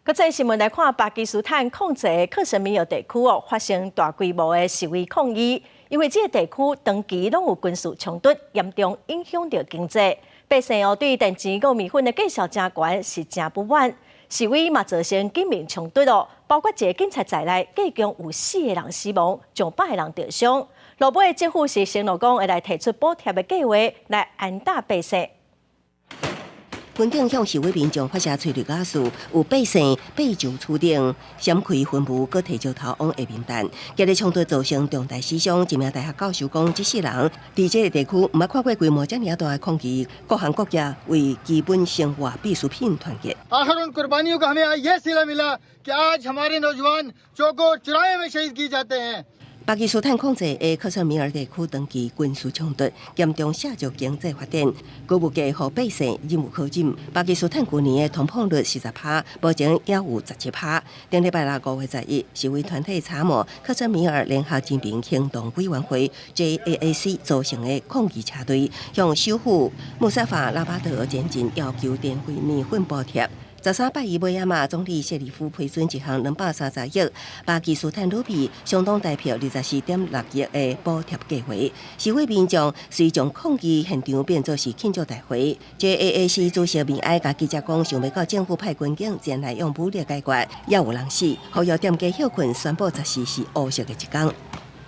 国际新闻来看，巴基斯坦控制的克什米尔地区发生大规模的示威抗议，因为这个地区长期拢有军事冲突，严重影响到经济。百姓对电钱和米粉的价格真悬，是真不满。示威嘛造成警民冲突包括一个警察在内，计共有4个人死亡，上百个人受伤。落尾政府是承诺讲会来提出补贴的计划来安打百姓。 军警向示威民众发射催泪瓦斯，有百姓爬上厝顶，闪开烟雾，搁提石头往下面弹。今日冲突造成重大死伤，一名大学教授讲，这些人伫这个地区毋捌看过规模这么大的抗议，各行各业为基本生活必需品团结。आखिर उन कुर्बानियों का हमें यह सिला मिला कि आज हमारे नौजवान जो को चुराए में शहीद किए जाते हैं। 巴基斯坦控制的克什米尔地区长期军事冲突，严重削弱经济发展，高物价互百姓忍无可忍。巴基斯坦去年的通膨率40%，目前也有17%。顶礼拜六5月11日，示威团体参谋克什米尔联合人民行动委员会 （JAAC） 组成的抗议车队，向首府穆萨法拉巴德前进，要求电费面粉补贴。 13拜一尾仔总理谢里夫批准一项230亿巴基斯坦卢比，相当代表24.6亿的补贴计划。示威民众随将抗议现场变作是庆祝大会。JAAC 主席米埃甲记者讲，想要到政府派军警前来用武力解决，也有人死。呼吁店家休困，宣布10时是乌色的一天。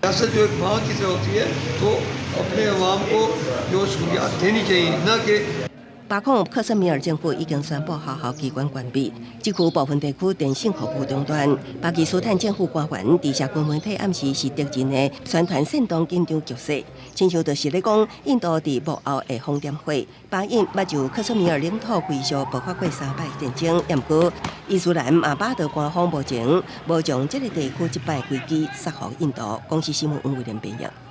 सियासत जो एक भांति से होती है तो अपने अवाम को जो सहूलियात देनी चाहिए न कि 巴控克什米尔政府已经宣布学校机关关闭，这区部分地区电信服务中断。巴基斯坦政府官员伫社群媒体暗示是敌人的宣传煽动紧张局势，亲像就是咧讲印度伫幕后的放电火。巴印捌就克什米尔领土归属爆发过3摆战争，不过伊斯兰马巴德官方目前无将这个地区一摆归基撒予印度。公司新闻王威廉编译。